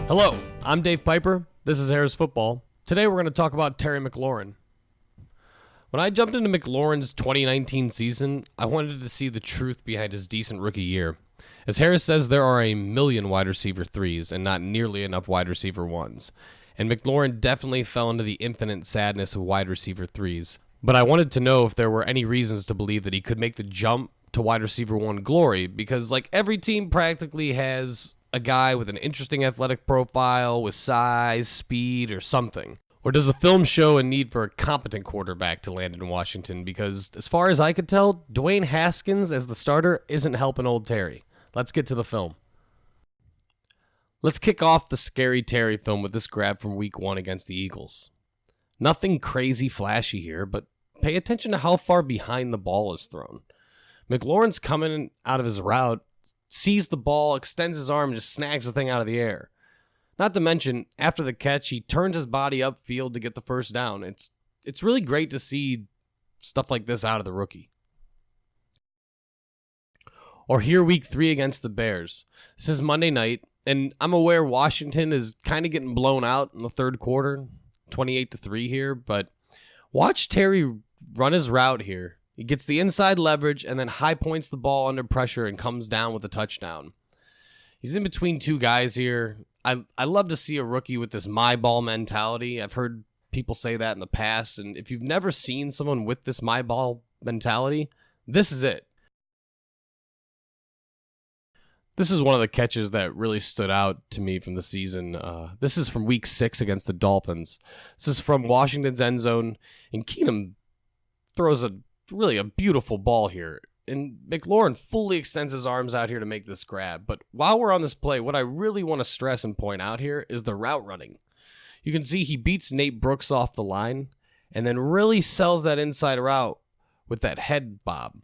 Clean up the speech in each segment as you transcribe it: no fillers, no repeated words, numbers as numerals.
Hello, I'm Dave Piper. This is Harris Football. Today we're going to talk about Terry McLaurin. When I jumped into McLaurin's 2019 season, I wanted to see the truth behind his decent rookie year. As Harris says, there are a million wide receiver threes and not nearly enough wide receiver ones. And McLaurin definitely fell into the infinite sadness of wide receiver threes. But I wanted to know if there were any reasons to believe that he could make the jump to wide receiver one glory, because like every team practically has a guy with an interesting athletic profile with size, speed, or something. Or does the film show a need for a competent quarterback to land in Washington? Because as far as I could tell, Dwayne Haskins as the starter isn't helping old Terry. Let's get to the film. Let's kick off the scary Terry film with this grab from week 1 against the Eagles. Nothing crazy flashy here, but pay attention to how far behind the ball is thrown. McLaurin's coming out of his route, sees the ball, extends his arm, and just snags the thing out of the air. Not to mention, after the catch, he turns his body upfield to get the first down. It's really great to see stuff like this out of the rookie. Or here week 3 against the Bears. This is Monday night, and I'm aware Washington is kind of getting blown out in the third quarter, 28-3 here, but watch Terry run his route here. He gets the inside leverage and then high points the ball under pressure and comes down with a touchdown. He's in between two guys here. I love to see a rookie with this my ball mentality. I've heard people say that in the past, and if you've never seen someone with this my ball mentality, this is it. This is one of the catches that really stood out to me from the season. This is from week 6 against the Dolphins. This is from Washington's end zone, and Keenum throws a beautiful ball here. And McLaurin fully extends his arms out here to make this grab. But while we're on this play, what I really want to stress and point out here is the route running. You can see he beats Nate Brooks off the line and then really sells that inside route with that head bob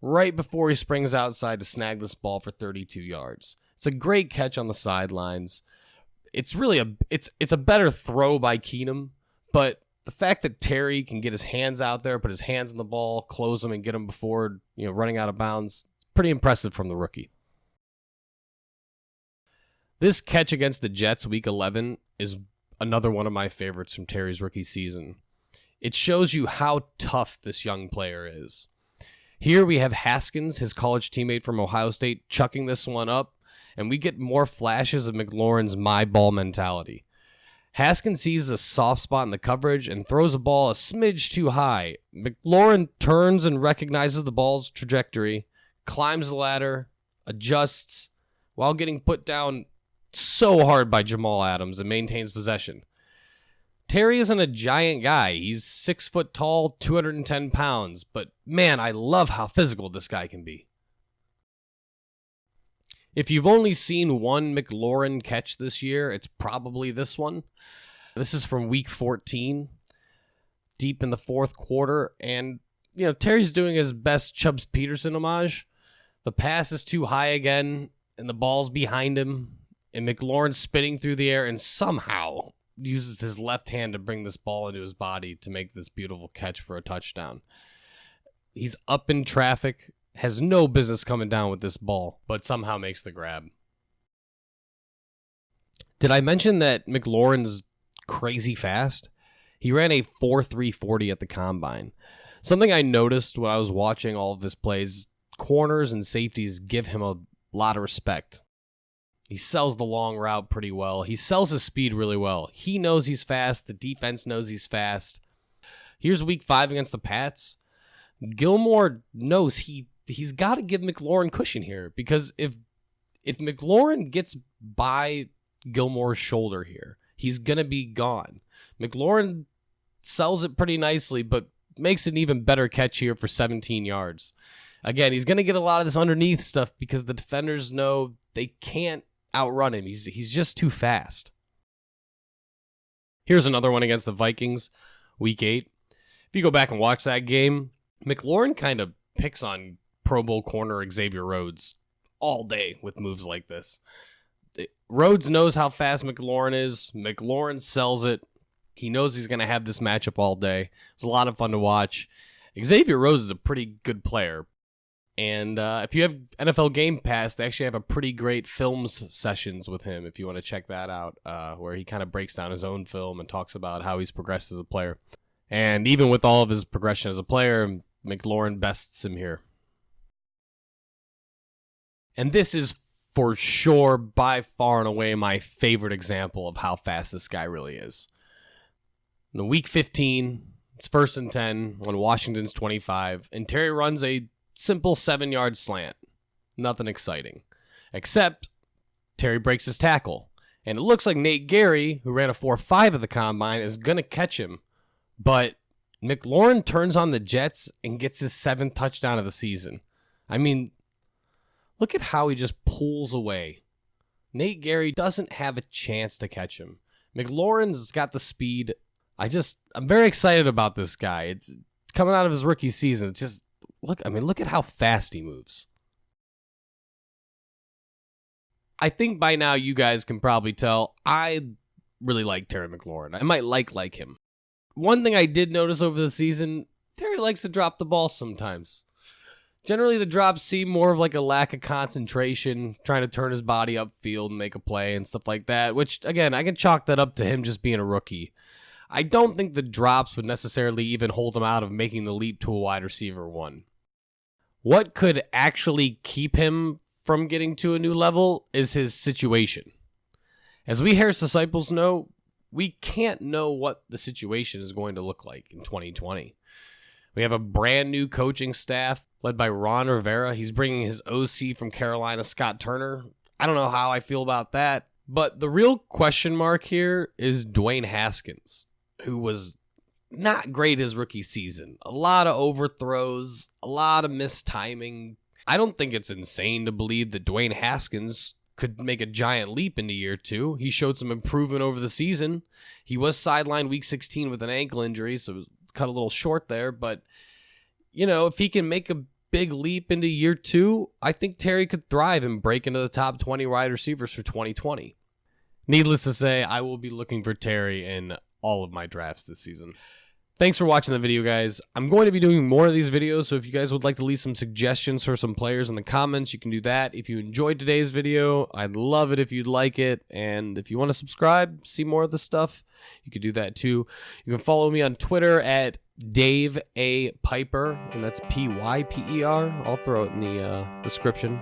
right before he springs outside to snag this ball for 32 yards. It's a great catch on the sidelines. It's really it's a better throw by Keenum, but the fact that Terry can get his hands out there, put his hands on the ball, close them, and get them before running out of bounds, pretty impressive from the rookie. This catch against the Jets week 11 is another one of my favorites from Terry's rookie season. It shows you how tough this young player is. Here we have Haskins, his college teammate from Ohio State, chucking this one up, and we get more flashes of McLaurin's my ball mentality. Haskins sees a soft spot in the coverage and throws a ball a smidge too high. McLaurin turns and recognizes the ball's trajectory, climbs the ladder, adjusts, while getting put down so hard by Jamal Adams and maintains possession. Terry isn't a giant guy. He's 6 foot tall, 210 pounds, but man, I love how physical this guy can be. If you've only seen one McLaurin catch this year, it's probably this one. This is from week 14, deep in the fourth quarter, and Terry's doing his best Chubbs Peterson homage. The pass is too high again, and the ball's behind him, and McLaurin's spinning through the air and somehow uses his left hand to bring this ball into his body to make this beautiful catch for a touchdown. He's up in traffic, has no business coming down with this ball, but somehow makes the grab. Did I mention that McLaurin's crazy fast? He ran a 4.3 40 at the combine. Something I noticed when I was watching all of his plays, corners and safeties give him a lot of respect. He sells the long route pretty well. He sells his speed really well. He knows he's fast. The defense knows he's fast. Here's week 5 against the Pats. Gilmore knows he's got to give McLaurin cushion here, because if McLaurin gets by Gilmore's shoulder here, he's going to be gone. McLaurin sells it pretty nicely, but makes an even better catch here for 17 yards. Again, he's going to get a lot of this underneath stuff because the defenders know they can't outrun him. He's just too fast. Here's another one against the Vikings, week 8. If you go back and watch that game, McLaurin kind of picks on Pro Bowl corner Xavier Rhodes all day with moves like this. Rhodes knows how fast McLaurin is. McLaurin sells it. He knows he's going to have this matchup all day. It's a lot of fun to watch. Xavier Rhodes is a pretty good player, And if you have NFL Game Pass, they actually have a pretty great films sessions with him if you want to check that out, where he kind of breaks down his own film and talks about how he's progressed as a player. And even with all of his progression as a player, McLaurin bests him here. And this is for sure, by far and away, my favorite example of how fast this guy really is. In week 15, it's 1st and 10 on Washington's 25, and Terry runs a simple 7-yard slant. Nothing exciting. Except Terry breaks his tackle. And it looks like Nate Gary, who ran a 4.5 at the combine, is going to catch him. But McLaurin turns on the Jets and gets his 7th touchdown of the season. I mean, look at how he just pulls away. Nate Gary doesn't have a chance to catch him. McLaurin's got the speed. I'm very excited about this guy. It's coming out of his rookie season. It's just, look at how fast he moves. I think by now you guys can probably tell I really like Terry McLaurin. I might like him. One thing I did notice over the season, Terry likes to drop the ball sometimes. Generally, the drops seem more of like a lack of concentration, trying to turn his body upfield and make a play and stuff like that, which, again, I can chalk that up to him just being a rookie. I don't think the drops would necessarily even hold him out of making the leap to a wide receiver 1. What could actually keep him from getting to a new level is his situation. As we Harris disciples know, we can't know what the situation is going to look like in 2020. We have a brand new coaching staff led by Ron Rivera. He's bringing his OC from Carolina, Scott Turner. I don't know how I feel about that. But the real question mark here is Dwayne Haskins, who was not great his rookie season. A lot of overthrows, a lot of missed timing. I don't think it's insane to believe that Dwayne Haskins could make a giant leap into year 2. He showed some improvement over the season. He was sidelined week 16 with an ankle injury, so it was cut a little short there. But, if he can make a big leap into year 2, I think Terry could thrive and break into the top 20 wide receivers for 2020. Needless to say, I will be looking for Terry in all of my drafts this season. Thanks for watching the video, guys. I'm going to be doing more of these videos, so if you guys would like to leave some suggestions for some players in the comments, you can do that. If you enjoyed today's video, I'd love it if you'd like it. And if you want to subscribe, see more of this stuff, you could do that too. You can follow me on Twitter at Dave A. Piper, and that's Pyper. I'll throw it in the description.